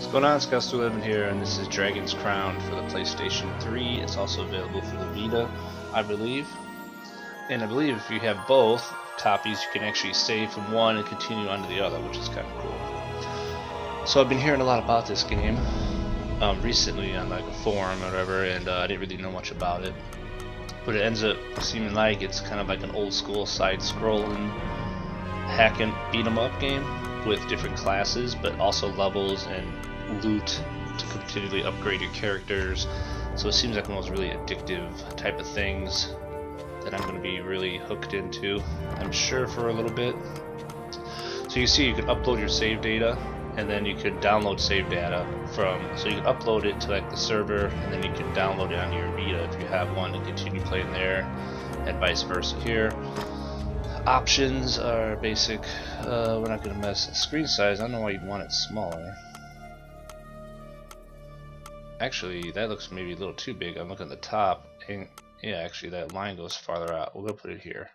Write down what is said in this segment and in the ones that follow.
What's going on? Scott11 here, and this is Dragon's Crown for the PlayStation 3. It's also available for the Vita, I believe. And I believe if you have both copies, you can actually save from one and continue on to the other, which is kind of cool. So I've been hearing a lot about this game recently on like a forum or whatever, and I didn't really know much about it. But it ends up seeming like it's kind of like an old school side-scrolling hack and beat 'em up game with different classes, but also levels and loot to continually upgrade your characters. So it seems like one of those really addictive type of things that I'm going to be really hooked into, I'm sure, for a little bit. So you see, you can upload your save data, and then you could download save data from, so you can upload it to like the server, and then you can download it onto your Vita if you have one and continue playing there, and vice versa here. Options are basic. We're not going to mess with screen size. I don't know why you'd want it smaller. Actually, that looks maybe a little too big. I'm looking at the top, and yeah, actually that line goes farther out. We'll go put it here.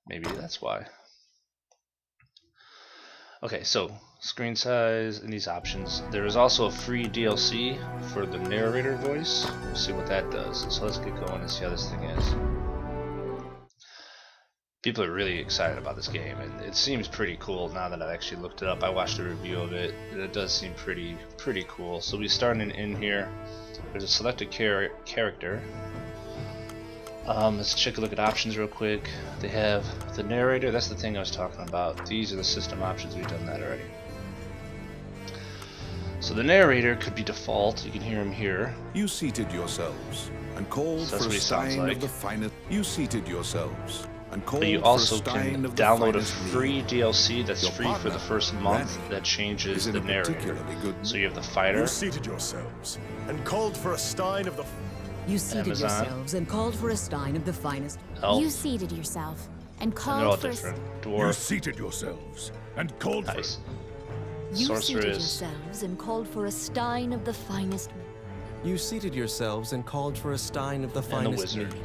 Maybe that's why. Okay, so screen size and these options. There is also a free DLC for the narrator voice. We'll see what that does. So let's get going and see how this thing is. People are really excited about this game, and it seems pretty cool now that I've actually looked it up. I watched a review of it, and it does seem pretty cool. So we start in here. There's a selected character. Let's check a look at options real quick. They have the narrator. That's the thing I was talking about. These are the system options. We've done that already. So the narrator could be default. You can hear him here. You seated yourselves and called for a stein of the finest. You seated yourselves. But you also can download a free DLC that's free for the first month that changes the narrator. So you have the fighter. You seated yourselves and called for a stein of the. You seated yourselves and called for a stein of the finest. Elf. You seated yourself and They're all called for. different. Dwarf. You seated yourselves and called for. Nice. You seated Sorceress. yourselves and called for a stein of the finest. You seated yourselves and called for a stein of the And the finest wizard. mead.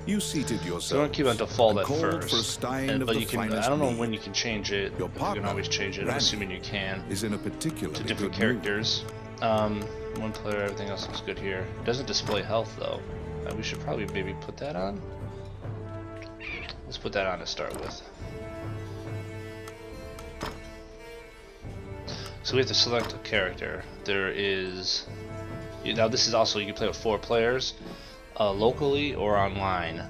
You seated yourselves. So I'm gonna keep on default at and called first, for a stein and, of but the you can. finest I don't know mead. when you can change it. Your You can partner, always change it. I'm Randy, assuming you can. is in a particularly To different good mood. characters. One player. Everything else looks good here. Doesn't display health though. We should probably maybe put that on. Let's put that on to start with. So we have to select a character. There is. Now this is also, you can play with 4 players, locally or online.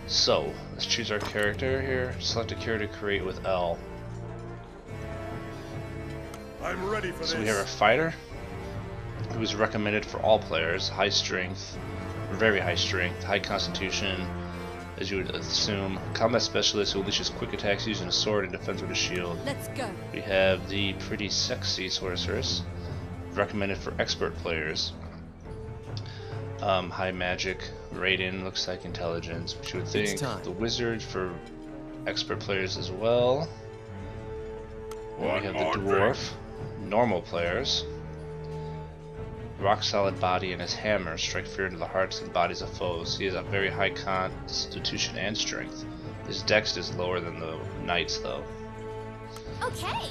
So let's choose our character here. Select a character, create with L. I'm ready for this. So we have our fighter, who is recommended for all players. High strength, very high strength, high constitution, as you would assume. Combat specialist who unleashes quick attacks using a sword and defends with a shield. Let's go. We have the pretty sexy sorceress, recommended for expert players. High magic, Raiden, looks like intelligence, which you would think. The wizard for expert players as well. We have the dwarf, normal players. Rock solid body, and his hammer strike fear into the hearts and bodies of foes. He has a very high constitution and strength. His dex is lower than the knight's though. Okay.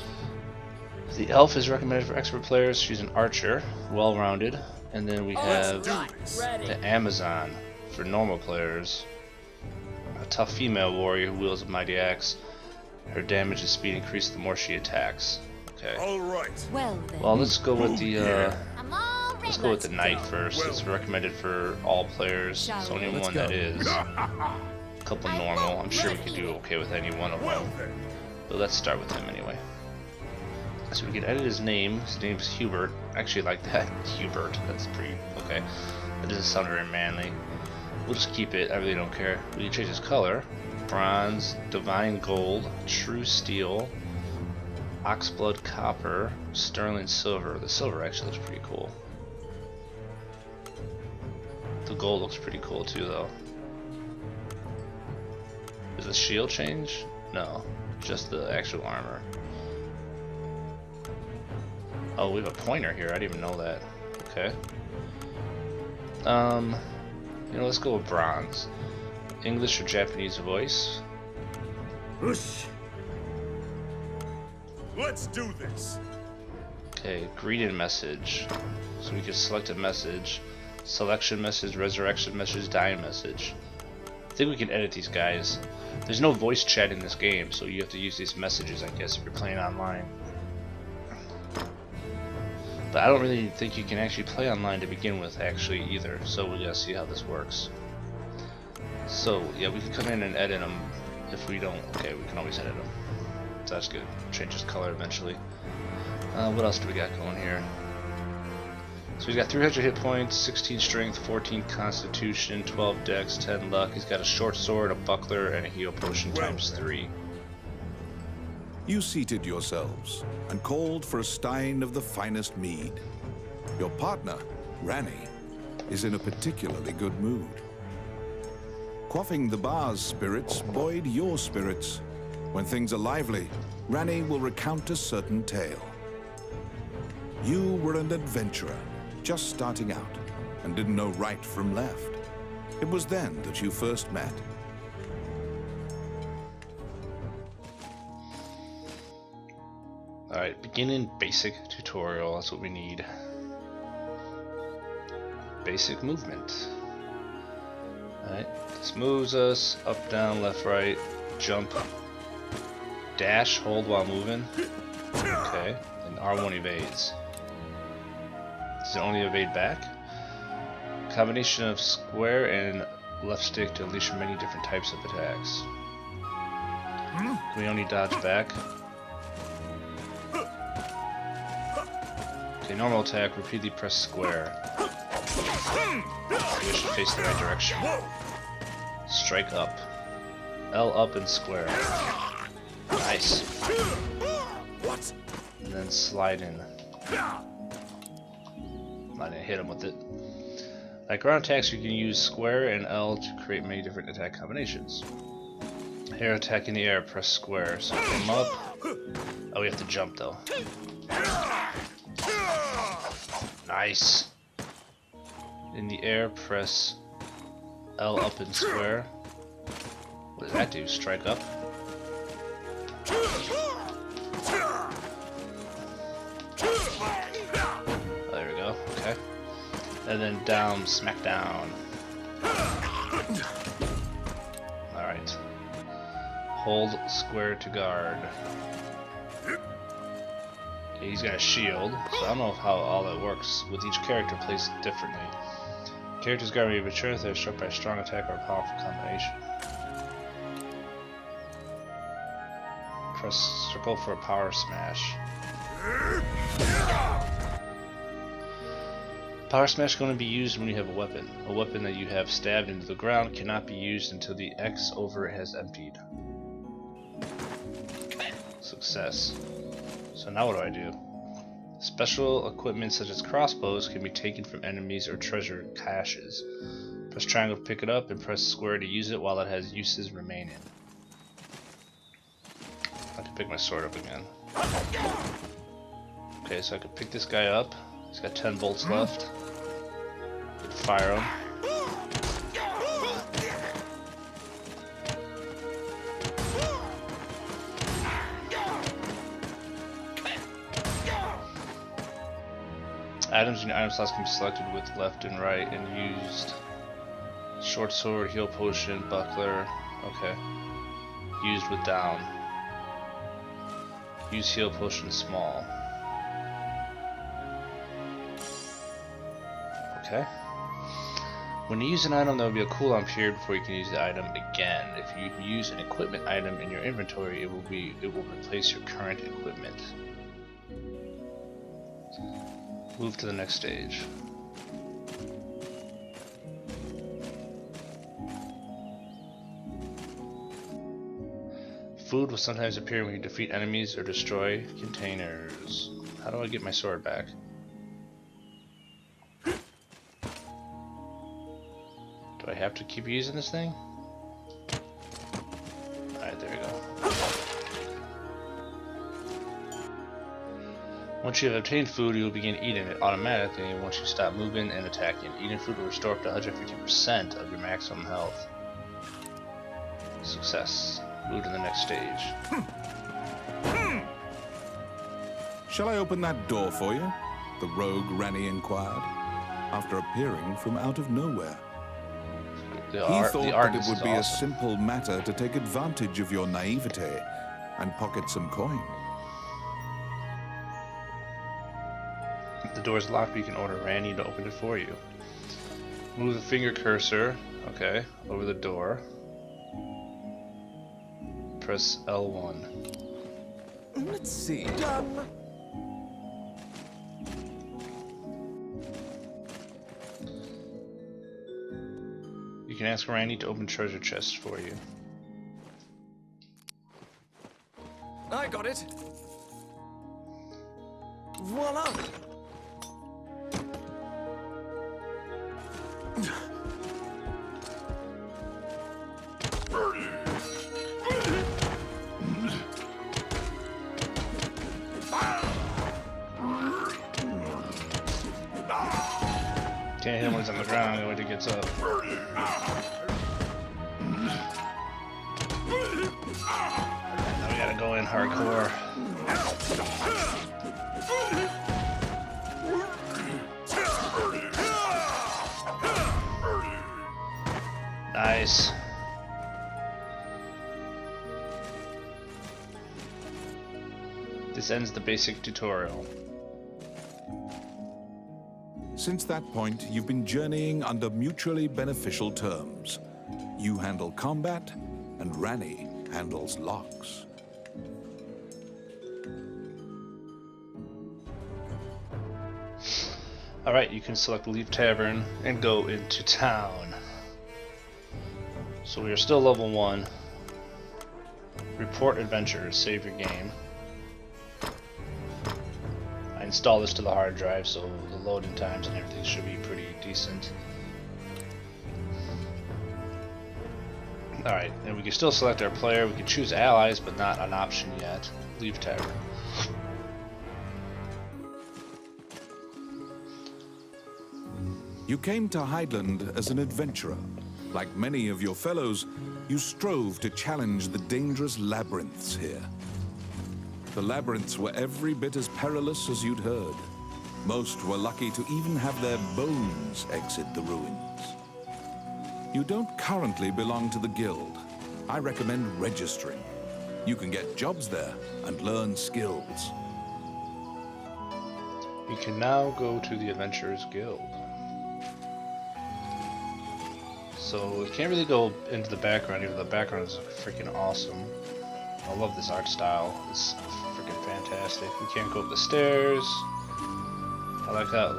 The elf is recommended for expert players. She's an archer, well-rounded. And then we have the Amazon for normal players. A tough female warrior who wields a mighty axe. Her damage and speed increase the more she attacks. Okay. All right. Well then. Well, let's go with the I'm all ready. let's go with the knight first. It's recommended for all players. It's only one that is. A couple normal. I'm sure we could do okay with any one of them. But let's start with him anyway. So we can edit his name. His name's Hubert. I actually like that. Hubert. That's pretty okay. That doesn't sound very manly. We'll just keep it. I really don't care. We can change his color. Bronze, divine gold, true steel, oxblood copper, sterling silver. The silver actually looks pretty cool. The gold looks pretty cool too though. Does the shield change? No. Just the actual armor. Oh, we have a pointer here. I didn't even know that. Okay. You know, let's go with bronze. English or Japanese voice. Whoosh. Let's do this. Okay, greeting message. So we can select a message. Selection message, resurrection message, dying message. I think we can edit these guys. There's no voice chat in this game, so you have to use these messages, I guess, if you're playing online. But I don't really think you can actually play online to begin with, actually, either. So we gotta see how this works. So, yeah, we can come in and edit them. If we don't, okay, we can always edit them. So that's good. Changes color eventually. What else do we got going here? So he's got 300 hit points, 16 strength, 14 constitution, 12 dex, 10 luck. He's got a short sword, a buckler, and a heal potion times 3. You seated yourselves and called for a stein of the finest mead. Your partner, Rani, is in a particularly good mood. Quaffing the bar's spirits buoyed your spirits. When things are lively, Rani will recount a certain tale. You were an adventurer, just starting out, and didn't know right from left. It was then that you first met. Alright, beginning basic tutorial, that's what we need. Basic movement. Alright, this moves us up, down, left, right, jump, dash, hold while moving. Okay, and R1 evades. Does it only evade back? Combination of square and left stick to unleash many different types of attacks. Can we only dodge back? Okay, normal attack, repeatedly press square. We should face the right direction. Strike up. L up and square. Nice. And then slide in. I didn't hit him with it. Like ground attacks, you can use square and L to create many different attack combinations. Air attack in the air, press square. So come up. Oh, we have to jump though. Nice. In the air, press L up and square. What does that do? Strike up? Oh, there we go. Okay. And then down, smack down. Alright. Hold square to guard. Okay, he's got a shield, so I don't know how all that works. With each character placed differently. Characters guard may be mature if they're struck by a strong attack or a powerful combination. Press circle for a power smash. Power smash is going to be used when you have a weapon. A weapon that you have stabbed into the ground cannot be used until the X over it has emptied. Success. So now what do? Special equipment such as crossbows can be taken from enemies or treasure caches. Press triangle to pick it up and press square to use it while it has uses remaining. I can pick my sword up again. Okay, so I can pick this guy up. He's got 10 bolts left. Fire him. Items in your item slots can be selected with left and right and used. Short sword, heal potion, buckler. Okay. Used with down. Use heal potion small. Okay. When you use an item, there will be a cooldown period before you can use the item again. If you use an equipment item in your inventory, it will replace your current equipment. Move to the next stage. Food will sometimes appear when you defeat enemies or destroy containers. How do I get my sword back? Do I have to keep using this thing? Alright, there we go. Once you have obtained food, you will begin eating it automatically once you stop moving and attacking. Eating food will restore up to 150% of your maximum health. Success. Move to the next stage. Shall I open that door for you? The rogue Ranny inquired, after appearing from out of nowhere. He thought that it would be a simple matter to take advantage of your naivete and pocket some coin. If the door's locked, but you can order Randy to open it for you. Move the finger cursor, okay, over the door. Press L1. Let's see. Done. You can ask Randy to open treasure chests for you. I got it. Voila. Can't hit him when he's on the ground when he gets up. Now we gotta go in hardcore. Nice. This ends the basic tutorial. Since that point, you've been journeying under mutually beneficial terms. You handle combat, and Ranny handles locks. Alright, you can select Leave Tavern and go into town. So we are still level 1. Report adventures, save your game. I installed this to the hard drive, so the loading times and everything should be pretty decent. Alright, and we can still select our player. We can choose allies, but not an option yet. Leave Tavern. You came to Hydeland as an adventurer. Like many of your fellows, you strove to challenge the dangerous labyrinths here. The labyrinths were every bit as perilous as you'd heard. Most were lucky to even have their bones exit the ruins. You don't currently belong to the guild. I recommend registering. You can get jobs there and learn skills. We can now go to the Adventurers Guild. So we can't really go into the background, even though the background is freaking awesome. I love this art style. It's freaking fantastic. We can't go up the stairs. I like that.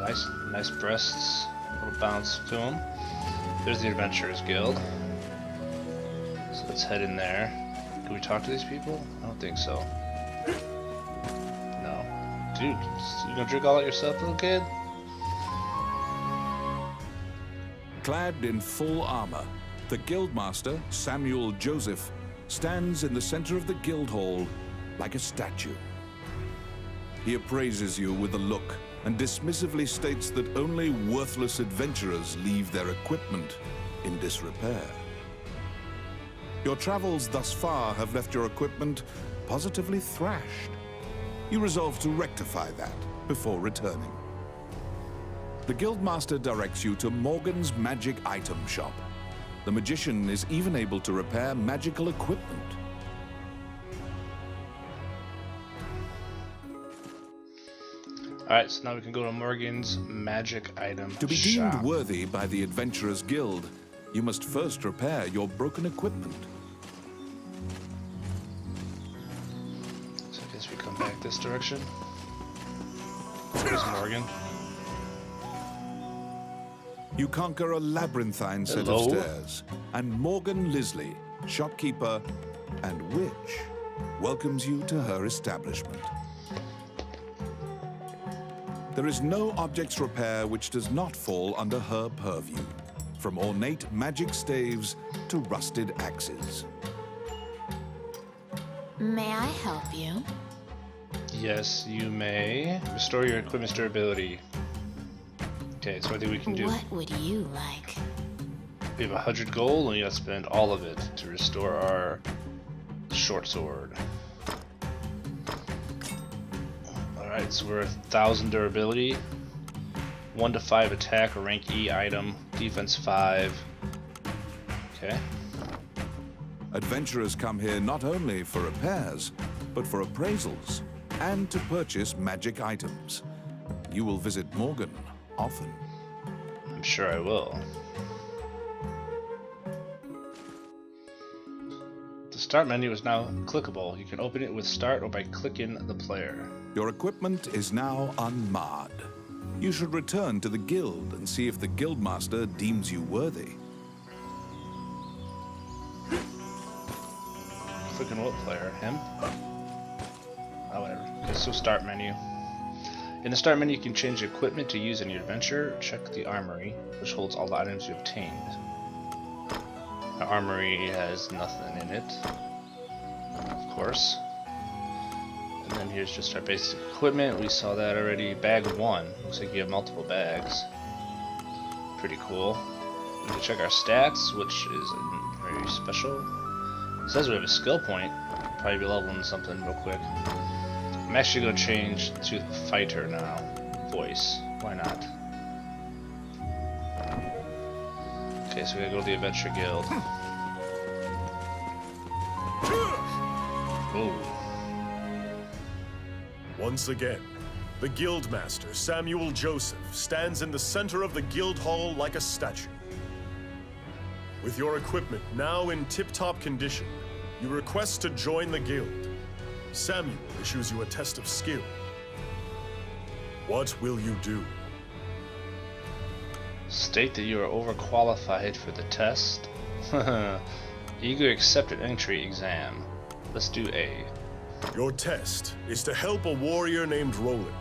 Nice breasts. A little bounce to them. There's the Adventurers Guild. So let's head in there. Can we talk to these people? I don't think so. No. Dude, you gonna drink all that yourself, little kid? Clad in full armor, the Guildmaster, Samuel Joseph, stands in the center of the guild hall like a statue. He appraises you with a look and dismissively states that only worthless adventurers leave their equipment in disrepair. Your travels thus far have left your equipment positively thrashed. You resolve to rectify that before returning. The Guildmaster directs you to Morgan's Magic Item Shop. The magician is even able to repair magical equipment. Alright, so now we can go to Morgan's Magic Item Shop. To be deemed worthy by the Adventurers Guild, you must first repair your broken equipment. So I guess we come back this direction. Where's Morgan? You conquer a labyrinthine set of stairs, and Morgan Lisley, shopkeeper and witch, welcomes you to her establishment. There is no object's repair which does not fall under her purview, from ornate magic staves to rusted axes. May I help you? Yes, you may. Restore your equipment's durability. Okay, so I think we can do. What would you like? We have 100 gold, and we gotta spend all of it to restore our short sword. Alright, Alright, so we're 1,000 durability, 1 to 5 attack, a rank E item, defense 5. Okay. Adventurers come here not only for repairs, but for appraisals and to purchase magic items. You will visit Morgan often. I'm sure I will. The start menu is now clickable. You can open it with start or by clicking the player. Your equipment is now unmarred. You should return to the guild and see if the guildmaster deems you worthy. Clicking what player? Him? Oh, whatever. Okay, so start menu. In the start menu, you can change equipment to use in your adventure. Check the armory, which holds all the items you obtained. The armory has nothing in it, of course. And then here's just our basic equipment. We saw that already. Bag 1. Looks like you have multiple bags. Pretty cool. We can check our stats, which is very special. It says we have a skill point. Probably be leveling something real quick. I'm actually going to change to the fighter now. Voice. Why not? Okay, so we gotta go to the Adventure Guild. Ooh. Once again, the Guildmaster, Samuel Joseph, stands in the center of the guild hall like a statue. With your equipment now in tip-top condition, you request to join the guild. Samuel issues you a test of skill. What will you do? State that you are overqualified for the test. Eager accepted entry exam. Let's do A. Your test is to help a warrior named Roland.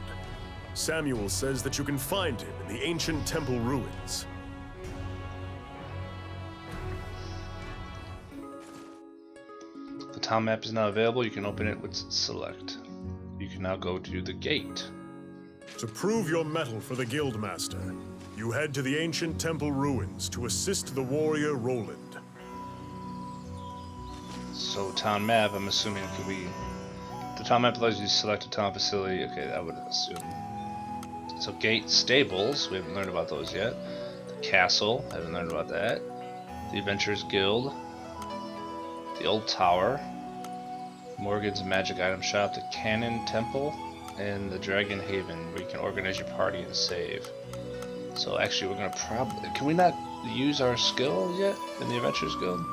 Samuel says that you can find him in the ancient temple ruins. The town map is now available. You can open it with select. You can now go to the gate. To prove your mettle for the Guildmaster, you head to the ancient temple ruins to assist the warrior Roland. So town map, I'm assuming could be... The town map allows you to select a town facility. Okay, I would assume. So gate, stables, we haven't learned about those yet. The castle, haven't learned about that. The Adventurers Guild. The old tower. Morgan's magic item shop. The Cannon Temple. And the Dragon Haven, where you can organize your party and save. So actually we're gonna probably... Can we not use our skill yet in the Adventurers Guild?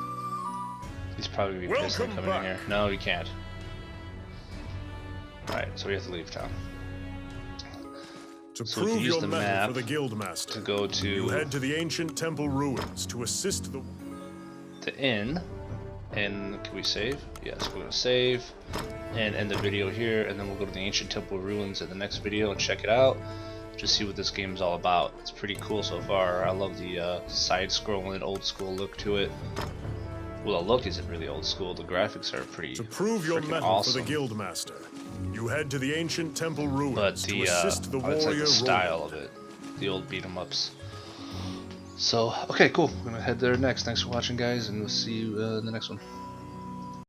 He's probably gonna be pissed at coming in here. No, we can't. Alright, so we have to leave town. To So we prove can use your the mettle map for the Guildmaster, to go to you head to the ancient temple ruins to assist the inn. And can we save? Yes, we're gonna save and end the video here, and then we'll go to the ancient temple ruins in the next video and check it out. Just see what this game is all about. It's pretty cool so far. I love the side-scrolling, old-school look to it. Well, the look isn't really old school. The graphics are pretty. To prove your mettle awesome. for the Guildmaster, you head to the ancient temple ruins But to the assist the it's like warrior the style Roland. of it, the old beat 'em ups. So okay, cool. We're gonna head there next. Thanks for watching, guys, and we'll see you in the next one.